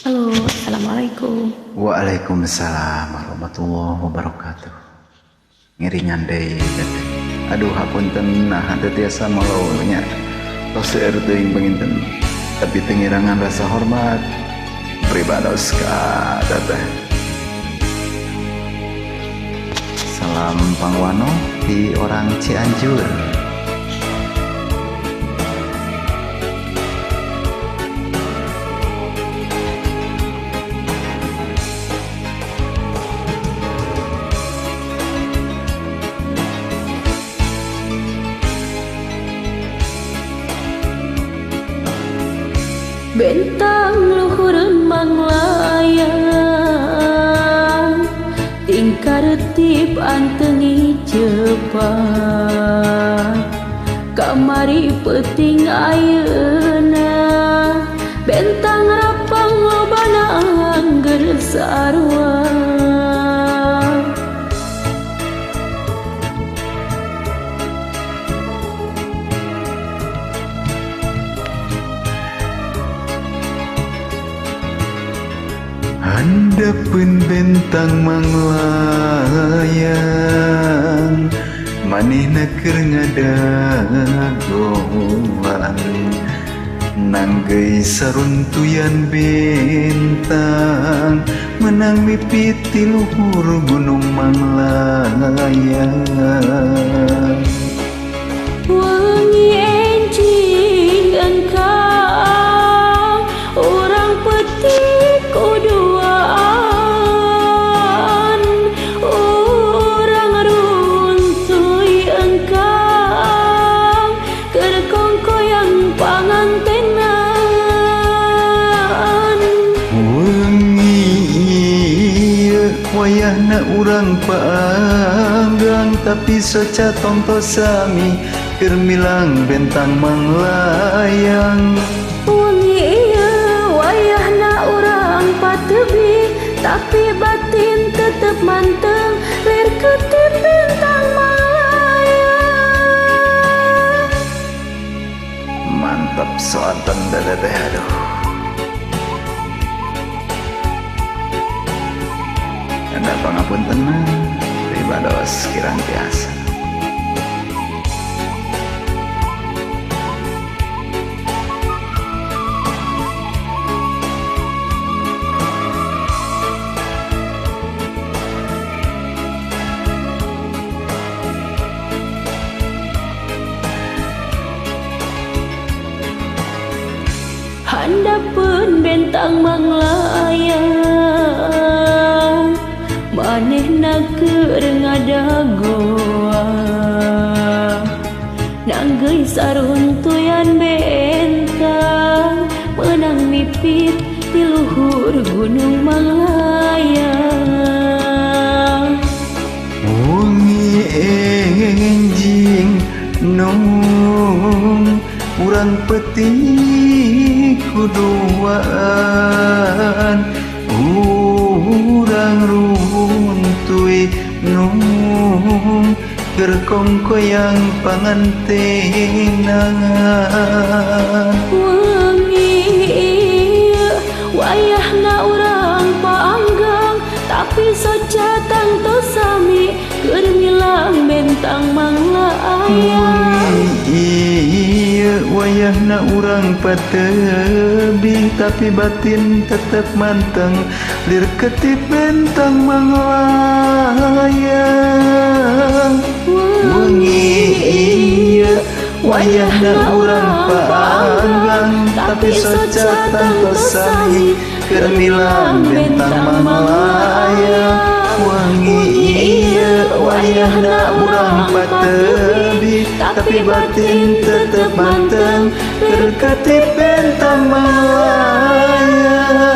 Halo, Assalamualaikum. Waalaikumsalam warahmatullahi wabarakatuh. Ngiringan deui teh. Aduh hapunten nah henteu tiasa malaunya. Tos seueur teuing panginten. Tapi teu ngirangan rasa hormat pribados ka teteh. Salam pangwano di orang Cianjur. Bentang luhureun manglayang tingkar tip anteungi cepat kamari peuting ayeuna bentang rapang lobana angger sarua Handapun bentang manglayang manehna keur ngadagoan nanggeui saruntuyan bentang menang mimpi ti luhur gunung manglayang wangi enjing engkau urang petik kuduaan urang runtuy engkau keur kongkoyang pangantenan wengi ieu wayahna urang paanggang tapi soca tontos sami keur milang bentang manglayang wengi ieu wayahna urang patebi tapi batin tetep manteng lir ketip bentang malayang mantap soanten dadadeh aduh anda pangapunten pribados kirang tiasa handapun bentang manglayang manehna keur ngadagoan nanggeui saruntuyan bentang menang mipit di luhur gunung manglayang wengi enjing nung urang petik kuduaan urang runtuy nung keur kongkoyang pangantenan wengi ieu wayahna urang paanggang tapi soca tangtos sami keur milang bentang manglayang ieu wayahna urang patebi tapi batin tetep manteng lir ketip bentang manglayang wengi ieu wayahna urang paanggang tapi soca tangtos sami keur milang bentang manglayang wengi ieu wayahna urang patebi tapi batin tetep manteng keur ketip bentang manglayang